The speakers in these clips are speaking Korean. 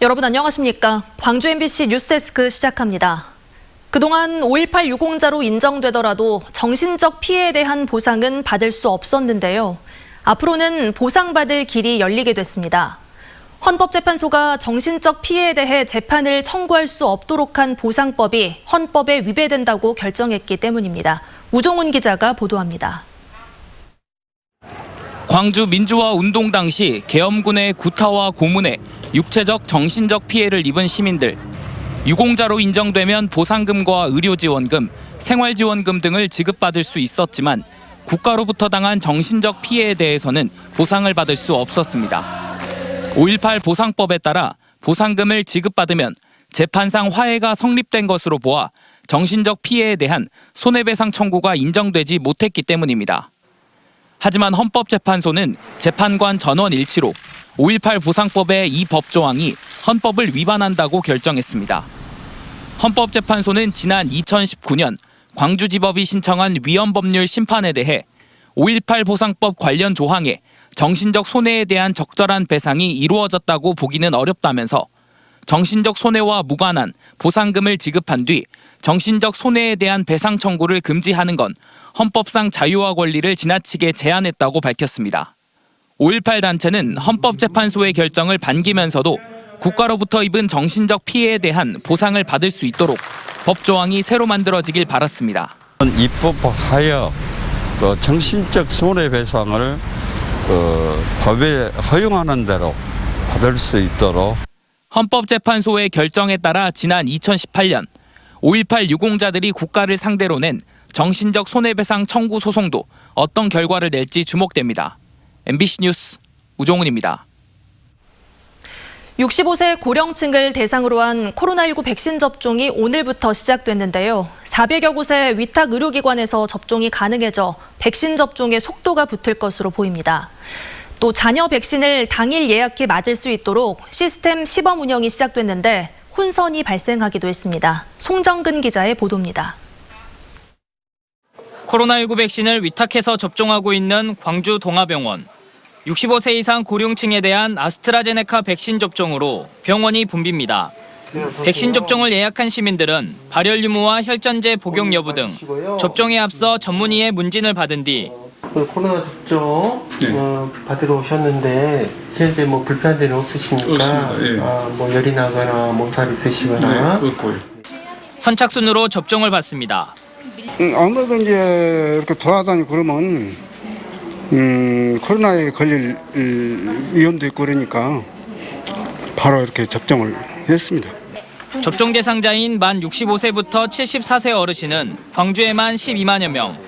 여러분 안녕하십니까? 광주 MBC 뉴스데스크 시작합니다. 그동안 5.18 유공자로 인정되더라도 정신적 피해에 대한 보상은 받을 수 없었는데요. 앞으로는 보상받을 길이 열리게 됐습니다. 헌법재판소가 정신적 피해에 대해 재판을 청구할 수 없도록 한 보상법이 헌법에 위배된다고 결정했기 때문입니다. 우종훈 기자가 보도합니다. 광주 민주화 운동 당시 계엄군의 구타와 고문에 육체적, 정신적 피해를 입은 시민들. 유공자로 인정되면 보상금과 의료지원금, 생활지원금 등을 지급받을 수 있었지만 국가로부터 당한 정신적 피해에 대해서는 보상을 받을 수 없었습니다. 5.18 보상법에 따라 보상금을 지급받으면 재판상 화해가 성립된 것으로 보아 정신적 피해에 대한 손해배상 청구가 인정되지 못했기 때문입니다. 하지만 헌법재판소는 재판관 전원 일치로 5.18 보상법의 이 법조항이 헌법을 위반한다고 결정했습니다. 헌법재판소는 지난 2019년 광주지법이 신청한 위헌법률 심판에 대해 5.18 보상법 관련 조항에 정신적 손해에 대한 적절한 배상이 이루어졌다고 보기는 어렵다면서 정신적 손해와 무관한 보상금을 지급한 뒤 정신적 손해에 대한 배상 청구를 금지하는 건 헌법상 자유와 권리를 지나치게 제한했다고 밝혔습니다. 5.18 단체는 헌법재판소의 결정을 반기면서도 국가로부터 입은 정신적 피해에 대한 보상을 받을 수 있도록 법조항이 새로 만들어지길 바랐습니다. 입법하여 정신적 손해배상을 법에 허용하는 대로 받을 수 있도록 헌법재판소의 결정에 따라 지난 2018년 5.18 유공자들이 국가를 상대로 낸 정신적 손해배상 청구 소송도 어떤 결과를 낼지 주목됩니다. MBC 뉴스 우종훈입니다. 65세 고령층을 대상으로 한 코로나19 백신 접종이 오늘부터 시작됐는데요. 400여 곳의 위탁 의료기관에서 접종이 가능해져 백신 접종의 속도가 붙을 것으로 보입니다. 또 자녀 백신을 당일 예약해 맞을 수 있도록 시스템 시범 운영이 시작됐는데 혼선이 발생하기도 했습니다. 송정근 기자의 보도입니다. 코로나19 백신을 위탁해서 접종하고 있는 광주 동아병원. 65세 이상 고령층에 대한 아스트라제네카 백신 접종으로 병원이 붐빕니다. 백신 접종을 예약한 시민들은 발열 유무와 혈전제 복용 여부 등 접종에 앞서 전문의의 문진을 받은 뒤 코로나 접종 받으러 오셨는데 현재 뭐 불편한 데는 없으십니까? 뭐 열이 나거나 몸살 있으시거나. 선착순으로 접종을 받습니다. 아무래도 이제 이렇게 돌아다니고 그러면 코로나에 걸릴 위험도 있고 그러니까 바로 이렇게 접종을 했습니다. 접종 대상자인 만 65세부터 74세 어르신은 광주에만 12만여 명.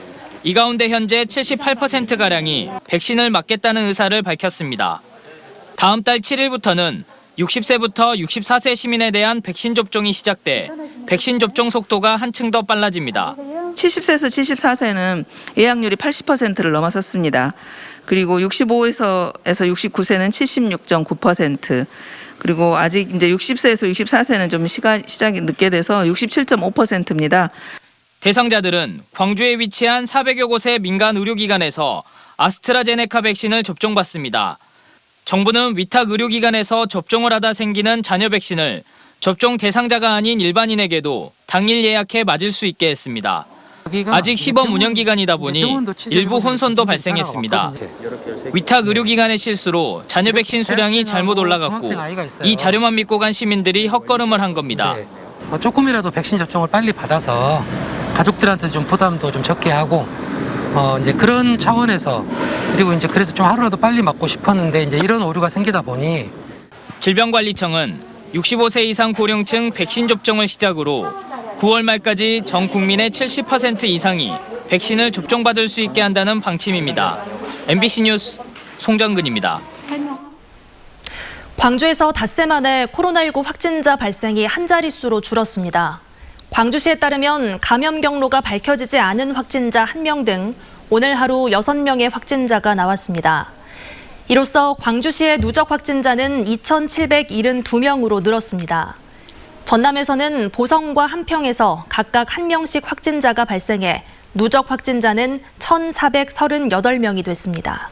이 가운데 현재 78%가량이 백신을 맞겠다는 의사를 밝혔습니다. 다음 달 7일부터는 60세부터 64세 시민에 대한 백신 접종이 시작돼 백신 접종 속도가 한층 더 빨라집니다. 70세에서 74세는 예약률이 80%를 넘어섰습니다. 그리고 65에서 69세는 76.9%. 그리고 아직 이제 60세에서 64세는 좀 시작이 늦게 돼서 67.5%입니다. 대상자들은 광주에 위치한 400여 곳의 민간 의료기관에서 아스트라제네카 백신을 접종받습니다. 정부는 위탁 의료기관에서 접종을 하다 생기는 자녀 백신을 접종 대상자가 아닌 일반인에게도 당일 예약해 맞을 수 있게 했습니다. 아직 시범 운영 기간이다 보니 일부 혼선도 발생했습니다. 위탁 의료기관의 실수로 자녀 백신 수량이 잘못 올라갔고 이 자료만 믿고 간 시민들이 헛걸음을 한 겁니다. 조금이라도 백신 접종을 빨리 받아서 가족들한테 좀 부담도 좀 적게 하고 이제 그런 차원에서 그리고 이제 그래서 좀 하루라도 빨리 맞고 싶었는데 이제 이런 오류가 생기다 보니 질병관리청은 65세 이상 고령층 백신 접종을 시작으로 9월 말까지 전 국민의 70% 이상이 백신을 접종받을 수 있게 한다는 방침입니다. MBC 뉴스 송정근입니다. 광주에서 닷새 만에 코로나19 확진자 발생이 한 자릿수로 줄었습니다. 광주시에 따르면 감염 경로가 밝혀지지 않은 확진자 1명 등 오늘 하루 6명의 확진자가 나왔습니다. 이로써 광주시의 누적 확진자는 2,772명으로 늘었습니다. 전남에서는 보성과 한평에서 각각 1명씩 확진자가 발생해 누적 확진자는 1,438명이 됐습니다.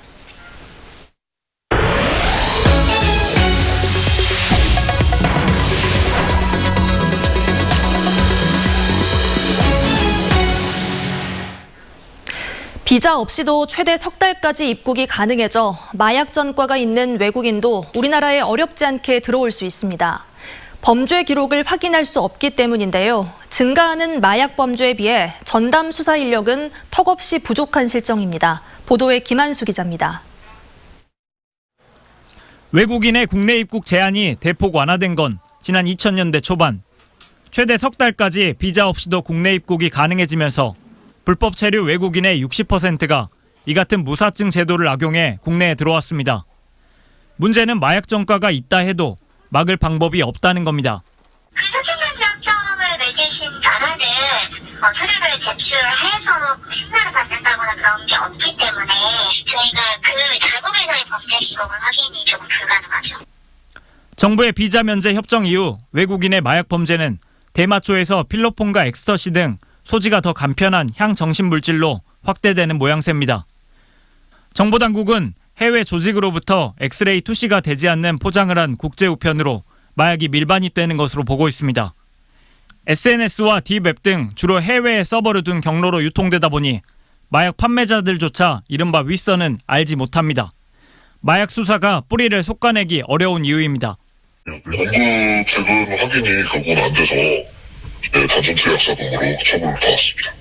비자 없이도 최대 석 달까지 입국이 가능해져 마약 전과가 있는 외국인도 우리나라에 어렵지 않게 들어올 수 있습니다. 범죄 기록을 확인할 수 없기 때문인데요. 증가하는 마약 범죄에 비해 전담 수사 인력은 턱없이 부족한 실정입니다. 보도에 김한수 기자입니다. 외국인의 국내 입국 제한이 대폭 완화된 건 지난 2000년대 초반. 최대 석 달까지 비자 없이도 국내 입국이 가능해지면서 불법 체류 외국인의 60%가 이 같은 무사증 제도를 악용해 국내에 들어왔습니다. 문제는 마약 전과가 있다 해도 막을 방법이 없다는 겁니다. 수증기증점을 맺으신 나라는 서류를 제출해서 신고를 받는다거나 그런 게 없기 때문에 저희가 그 자국에서의 범죄 기록은 확인이 조금 불가능하죠. 정부의 비자 면제 협정 이후 외국인의 마약 범죄는 대마초에서 필로폰과 엑스터시 등 소지가 더 간편한 향정신물질로 확대되는 모양새입니다. 정보당국은 해외 조직으로부터 엑스레이 투시가 되지 않는 포장을 한 국제우편으로 마약이 밀반입되는 것으로 보고 있습니다. SNS와 D웹 등 주로 해외에 서버를 둔 경로로 유통되다 보니 마약 판매자들조차 이른바 윗선은 알지 못합니다. 마약 수사가 뿌리를 솎아내기 어려운 이유입니다. 연구 최근 확인이 결국은 안 돼서 단순 투약사 등으로 처분을 받았습니다.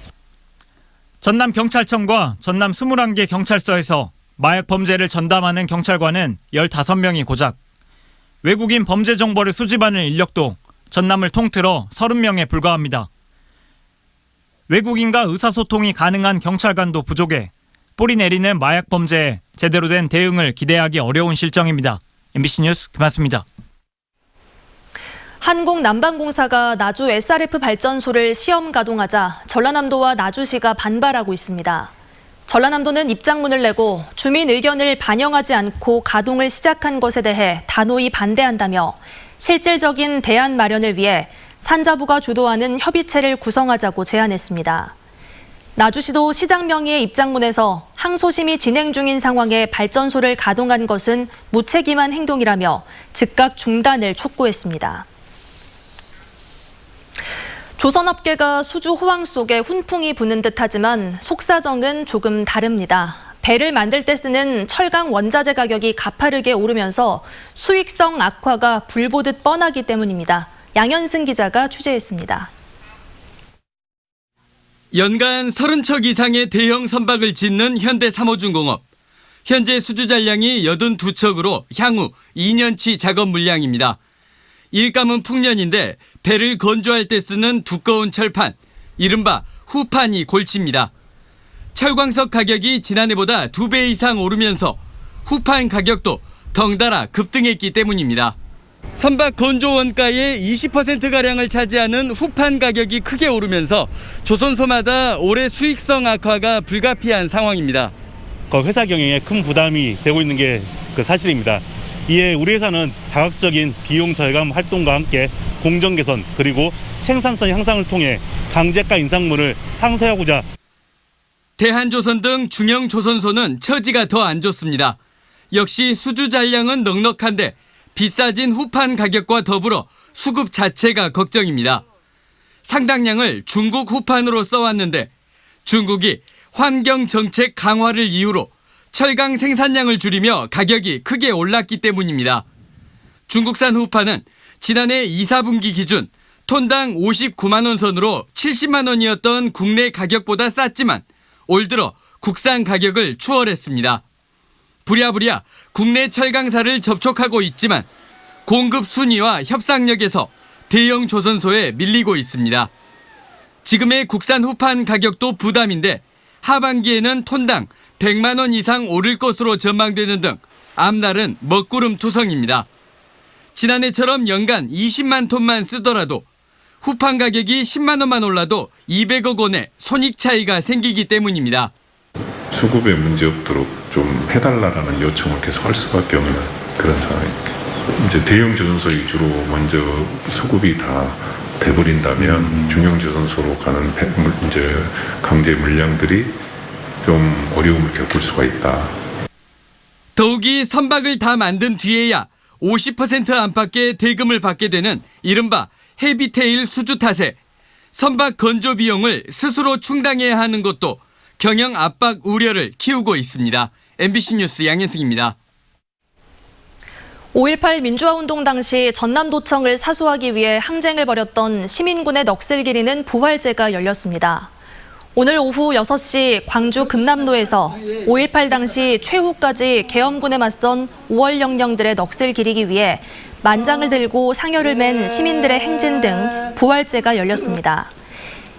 전남경찰청과 전남 21개 경찰서에서 마약 범죄를 전담하는 경찰관은 15명이 고작. 외국인 범죄 정보를 수집하는 인력도 전남을 통틀어 30명에 불과합니다. 외국인과 의사소통이 가능한 경찰관도 부족해 뿌리 내리는 마약 범죄에 제대로 된 대응을 기대하기 어려운 실정입니다. MBC 뉴스 김한수입니다. 한국난방공사가 나주 SRF 발전소를 시험 가동하자 전라남도와 나주시가 반발하고 있습니다. 전라남도는 입장문을 내고 주민 의견을 반영하지 않고 가동을 시작한 것에 대해 단호히 반대한다며 실질적인 대안 마련을 위해 산자부가 주도하는 협의체를 구성하자고 제안했습니다. 나주시도 시장 명의의 입장문에서 항소심이 진행 중인 상황에 발전소를 가동한 것은 무책임한 행동이라며 즉각 중단을 촉구했습니다. 조선업계가 수주 호황 속에 훈풍이 부는 듯하지만 속사정은 조금 다릅니다. 배를 만들 때 쓰는 철강 원자재 가격이 가파르게 오르면서 수익성 악화가 불보듯 뻔하기 때문입니다. 양현승 기자가 취재했습니다. 연간 30척 이상의 대형 선박을 짓는 현대삼호중공업. 현재 수주 잔량이 82척으로 향후 2년치 작업 물량입니다. 일감은 풍년인데 배를 건조할 때 쓰는 두꺼운 철판, 이른바 후판이 골치입니다. 철광석 가격이 지난해보다 2배 이상 오르면서 후판 가격도 덩달아 급등했기 때문입니다. 선박 건조 원가의 20%가량을 차지하는 후판 가격이 크게 오르면서 조선소마다 올해 수익성 악화가 불가피한 상황입니다. 회사 경영에 큰 부담이 되고 있는 게 사실입니다. 이에 우리 회사는 다각적인 비용 절감 활동과 함께 공정 개선 그리고 생산성 향상을 통해 강제가 인상분을 상쇄하고자. 대한조선 등 중형 조선소는 처지가 더 안 좋습니다. 역시 수주 잔량은 넉넉한데 비싸진 후판 가격과 더불어 수급 자체가 걱정입니다. 상당량을 중국 후판으로 써왔는데 중국이 환경 정책 강화를 이유로 철강 생산량을 줄이며 가격이 크게 올랐기 때문입니다. 중국산 후판은 지난해 2, 4분기 기준 톤당 59만 원 선으로 70만 원이었던 국내 가격보다 쌌지만 올 들어 국산 가격을 추월했습니다. 부랴부랴 국내 철강사를 접촉하고 있지만 공급 순위와 협상력에서 대형 조선소에 밀리고 있습니다. 지금의 국산 후판 가격도 부담인데 하반기에는 톤당 100만 원 이상 오를 것으로 전망되는 등 앞날은 먹구름투성입니다. 지난해처럼 연간 20만 톤만 쓰더라도 후판 가격이 10만 원만 올라도 200억 원의 손익 차이가 생기기 때문입니다. 수급에 문제 없도록 좀 해달라는 요청을 계속 할 수밖에 없는 그런 상황입니다. 이제 대형 조선소 위주로 먼저 수급이 다 돼버린다면 중형 조선소로 가는 이제 강제 물량들이 좀 어려움을 겪을 수가 있다. 더욱이 선박을 다 만든 뒤에야 50% 안팎의 대금을 받게 되는 이른바 헤비테일 수주 탓에 선박 건조 비용을 스스로 충당해야 하는 것도 경영 압박 우려를 키우고 있습니다. MBC 뉴스 양현승입니다. 5.18 민주화운동 당시 전남도청을 사수하기 위해 항쟁을 벌였던 시민군의 넋을 기리는 부활제가 열렸습니다. 오늘 오후 6시 광주 금남로에서 5.18 당시 최후까지 계엄군에 맞선 5월 영령들의 넋을 기리기 위해 만장을 들고 상여를 맨 시민들의 행진 등 부활제가 열렸습니다.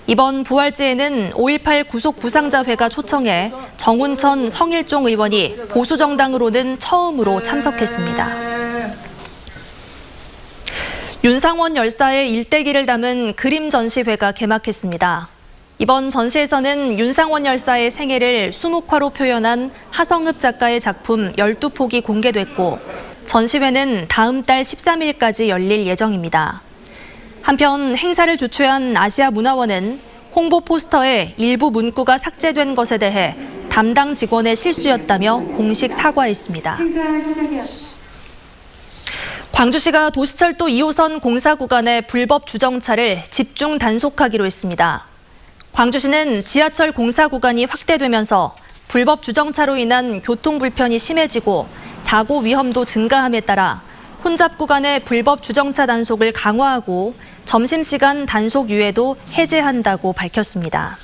이번 부활제에는 5.18 구속 부상자회가 초청해 정운천 성일종 의원이 보수정당으로는 처음으로 참석했습니다. 윤상원 열사의 일대기를 담은 그림 전시회가 개막했습니다. 이번 전시에서는 윤상원 열사의 생애를 수묵화로 표현한 하성읍 작가의 작품 12폭이 공개됐고 전시회는 다음 달 13일까지 열릴 예정입니다. 한편 행사를 주최한 아시아문화원은 홍보 포스터에 일부 문구가 삭제된 것에 대해 담당 직원의 실수였다며 공식 사과했습니다. 광주시가 도시철도 2호선 공사 구간의 불법 주정차를 집중 단속하기로 했습니다. 광주시는 지하철 공사 구간이 확대되면서 불법 주정차로 인한 교통 불편이 심해지고 사고 위험도 증가함에 따라 혼잡 구간의 불법 주정차 단속을 강화하고 점심시간 단속 유예도 해제한다고 밝혔습니다.